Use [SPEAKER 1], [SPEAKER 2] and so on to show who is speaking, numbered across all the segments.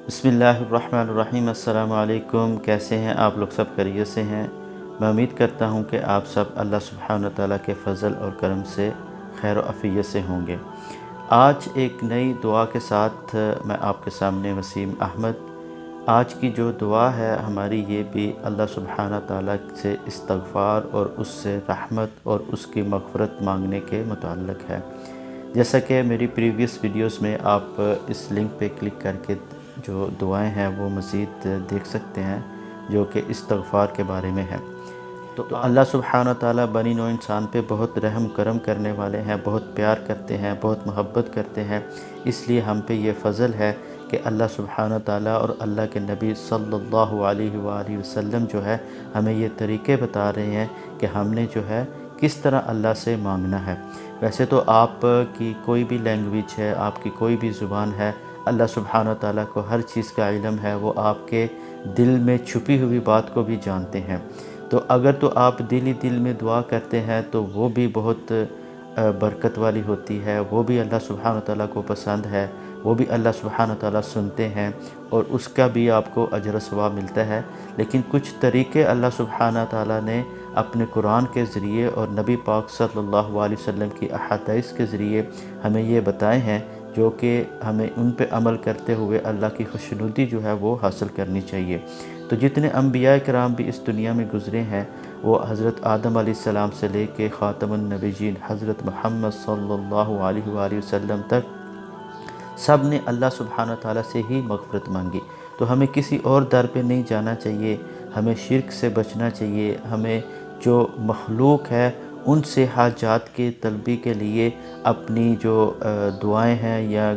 [SPEAKER 1] बिस्मिल्लाहिर्रहमानिर्रहीम। अस्सलाम वालेकुम। कैसे हैं आप लोग? सब खैरियत से हैं? मैं उम्मीद करता हूं कि आप सब अल्लाह सुब्हानहू व तआला के फ़ज़ल और करम से खैर व आफ़ियत से होंगे। आज एक नई दुआ के साथ मैं आपके सामने वसीम अहमद। आज की जो दुआ है हमारी, ये भी अल्लाह सुब्हानहू व तआला से इस्तग़फ़ार और उससे रहमत और उसकी मग़फ़िरत मांगने के मुताल्लिक़ है। जैसा कि मेरी प्रीवियस वीडियोस में आप इस लिंक पे क्लिक करके जो दुआएं हैं वो मज़ीद देख सकते हैं, जो कि इस्तग़फ़ार के बारे में है। तो अल्लाह सुब्हानहू व तआला बनी नौ इंसान पे बहुत रहम करम करने वाले हैं, बहुत प्यार करते हैं, बहुत मोहब्बत करते हैं। इसलिए हम पे ये फ़ज़ल है कि अल्लाह सुब्हानहू व तआला और अल्लाह के नबी सल्लल्लाहु अलैहि वसल्लम जो है हमें ये तरीक़े बता रहे हैं कि हमने जो है किस तरह अल्लाह से मांगना है। वैसे तो आप की कोई भी लैंग्वेज है, आपकी कोई भी ज़ुबान है, अल्लाह सुब्हानहू व तआला को हर चीज़ का इल्म है। वो आपके दिल में छुपी हुई बात को भी जानते हैं। तो अगर तो आप दिल ही दिल में दुआ करते हैं तो वो भी बहुत बरकत वाली होती है, वो भी अल्लाह सुब्हानहू व तआला को पसंद है, वो भी अल्लाह सुब्हानहू व तआला सुनते हैं और उसका भी आपको अजर सवाब मिलता है। लेकिन कुछ तरीक़े अल्लाह सुब्हानहू व तआला ने अपने कुरान के ज़रिए और नबी पाक सल्लल्लाहु अलैहि वसल्लम की अहादीस के ज़रिए हमें ये बताए हैं, जो कि हमें उन पे अमल करते हुए अल्लाह की खुशनुदी जो है वो हासिल करनी चाहिए। तो जितने अम्बिया किराम भी इस दुनिया में गुज़रे हैं, वो हज़रत आदम अलैहिस्सलाम से लेके ख़ातमुन नबिय्यीन हज़रत मुहम्मद सल्लल्लाहु अलैहि वसल्लम तक सब ने अल्लाह सुब्हानहू व तआला से ही मग़फ़िरत मांगी। तो हमें किसी और दर पे नहीं जाना चाहिए, हमें शिर्क से बचना चाहिए। हमें जो मखलूक है उनसे हाजात की तलबी के लिए अपनी जो दुआएं हैं या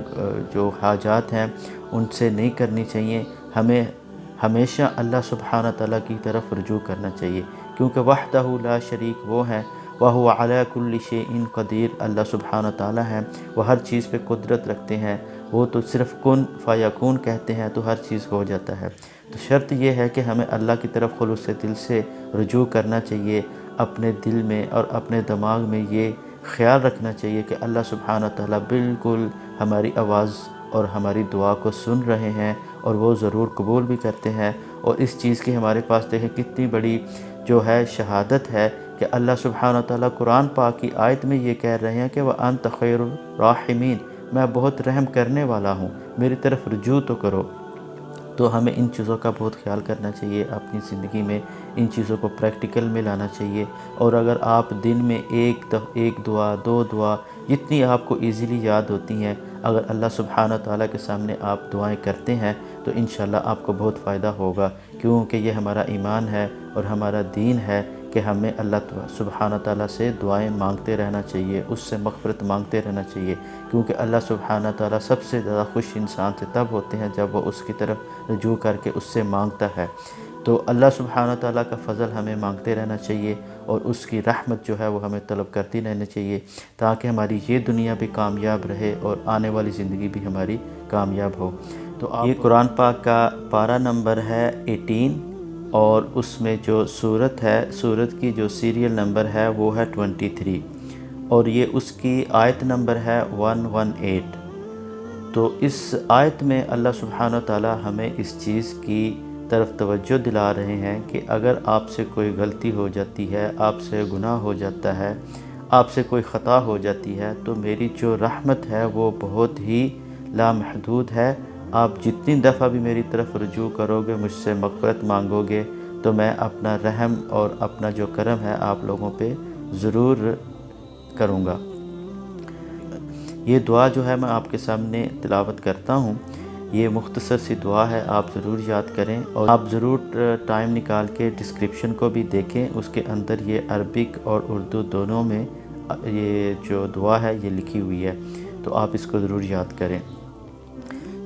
[SPEAKER 1] जो हाजात हैं उनसे नहीं करनी चाहिए। हमें हमेशा अल्लाह सुब्हानहू व तआला की तरफ रुजू करना चाहिए, क्योंकि वहदहू ला शरीक वो हैं, व हुवा अला कुल्लि शैइन क़दीर। अल्लाह सुब्हानहू व तआला हैं, वो हर चीज़ पे कुदरत रखते हैं। वो तो सिर्फ़ कुन फ़यकून कहते हैं तो हर चीज़ हो जाता है। तो शर्त यह है कि हमें अल्लाह की तरफ खुलूस दिल से रुजू करना चाहिए। अपने दिल में और अपने दिमाग में ये ख़्याल रखना चाहिए कि अल्लाह सुब्हानहू व तआला बिल्कुल हमारी आवाज़ और हमारी दुआ को सुन रहे हैं और वो ज़रूर कबूल भी करते हैं। और इस चीज़ की हमारे पास देखें कितनी बड़ी जो है शहादत है कि अल्लाह सुब्हानहू व तआला कुरान पाक की आयत में ये कह रहे हैं कि व अंत खैरुर राहिमीन, मैं बहुत रहम करने वाला हूँ, मेरी तरफ रुजू तो करो। तो हमें इन चीज़ों का बहुत ख्याल करना चाहिए, अपनी ज़िंदगी में इन चीज़ों को प्रैक्टिकल में लाना चाहिए। और अगर आप दिन में एक दुआ, दो दुआ, जितनी आपको ईज़िली याद होती हैं, अगर अल्लाह सुब्हानहू व तआला के सामने आप दुआएं करते हैं तो इंशाल्लाह आपको बहुत फ़ायदा होगा। क्योंकि ये हमारा ईमान है और हमारा दीन है कि हमें अल्लाह सुब्हानहू व तआला से दुआएं मांगते रहना चाहिए, उससे मग़फ़िरत मांगते रहना चाहिए। क्योंकि अल्लाह सुब्हानहू व तआला सबसे ज़्यादा खुश इंसान से तब होते हैं जब वो उसकी तरफ रुजू करके उससे मांगता है। तो अल्लाह सुब्हानहू व तआला का फ़ज़ल हमें मांगते रहना चाहिए और उसकी रहमत जो है वो हमें तलब करती रहनी चाहिए, ताकि हमारी ये दुनिया भी कामयाब रहे और आने वाली ज़िंदगी भी हमारी कामयाब हो। तो ये कुरान पाक का पारा नंबर है 18 और उसमें जो सूरत है, सूरत की जो सीरियल नंबर है वो है 23 और ये उसकी आयत नंबर है 118। तो इस आयत में अल्लाह सुब्हानहू व तआला हमें इस चीज़ की तरफ तवज्जो दिला रहे हैं कि अगर आपसे कोई गलती हो जाती है, आपसे गुनाह हो जाता है, आपसे कोई ख़ता हो जाती है, तो मेरी जो रहमत है वो बहुत ही लामहदूद है। आप जितनी दफ़ा भी मेरी तरफ रुजू करोगे, मुझसे मग़फ़िरत मांगोगे, तो मैं अपना रहम और अपना जो करम है आप लोगों पे ज़रूर करूँगा। ये दुआ जो है मैं आपके सामने तिलावत करता हूँ। ये मुख्तसर सी दुआ है, आप ज़रूर याद करें और आप ज़रूर टाइम निकाल के डिस्क्रिप्शन को भी देखें। उसके अंदर ये अरबिक और उर्दू दोनों में ये जो दुआ है ये लिखी हुई है, तो आप इसको ज़रूर याद करें।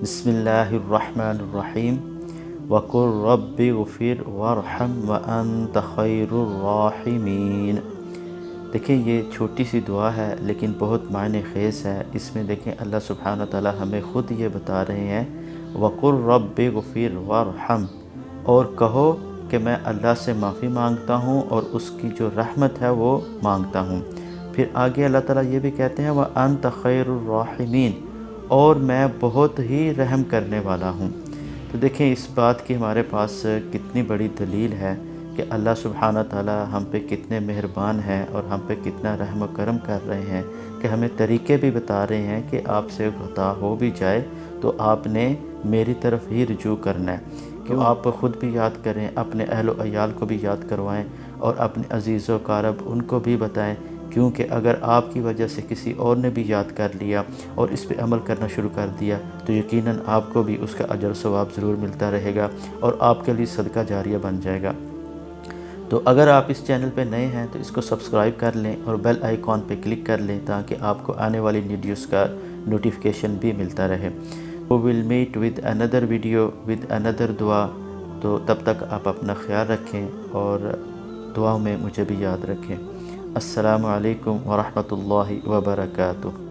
[SPEAKER 1] बिस्मिल्लाहिर्रहमानिर्रहीम। वक़ुर रब्बि ग़फ़िर वरहम व अंत खैरुर राहिमीन। देखिए ये छोटी सी दुआ है लेकिन बहुत मायने ख़ेज़ है। इसमें देखें अल्लाह सुब्हानहू व तआला हमें ख़ुद ये बता रहे हैं, वक़ुर रब्बि ग़फ़िर वरहम, और कहो कि मैं अल्लाह से माफ़ी मांगता हूँ और उसकी जो रहमत है वो मांगता हूँ। फिर आगे अल्लाह ताला ये भी कहते हैं व अंत खैरुर राहिमीन, और मैं बहुत ही रहम करने वाला हूँ। تو دیکھیں اس بات کی ہمارے پاس کتنی بڑی دلیل ہے کہ اللہ سبحانہ تعالی ہم پہ کتنے مہربان ہیں اور ہم پہ کتنا رحم و کرم کر رہے ہیں کہ ہمیں طریقے بھی بتا رہے ہیں کہ آپ سے خطا ہو بھی جائے تو آپ نے میری طرف ہی رجوع کرنا ہے، کہ آپ خود بھی یاد کریں، اپنے اہل و عیال کو بھی یاد کروائیں اور اپنے عزیز و اقارب ان کو بھی بتائیں، کیونکہ اگر آپ کی وجہ سے کسی اور نے بھی یاد کر لیا اور اس پہ عمل کرنا شروع کر دیا تو یقیناً آپ کو بھی اس کا اجر و ثواب ضرور ملتا رہے گا اور آپ کے لیے صدقہ جاریہ بن جائے گا۔ تو اگر آپ اس چینل پہ نئے ہیں تو اس کو سبسکرائب کر لیں اور بیل آئیکن پہ کلک کر لیں تاکہ آپ کو آنے والی ویڈیوز کا نوٹیفیکیشن بھی ملتا رہے۔ We will meet with another video with another دعا، تو تب تک آپ اپنا خیال رکھیں اور دعاؤں میں مجھے بھی یاد رکھیں۔ السلام علیکم ورحمۃ اللہ وبرکاتہ۔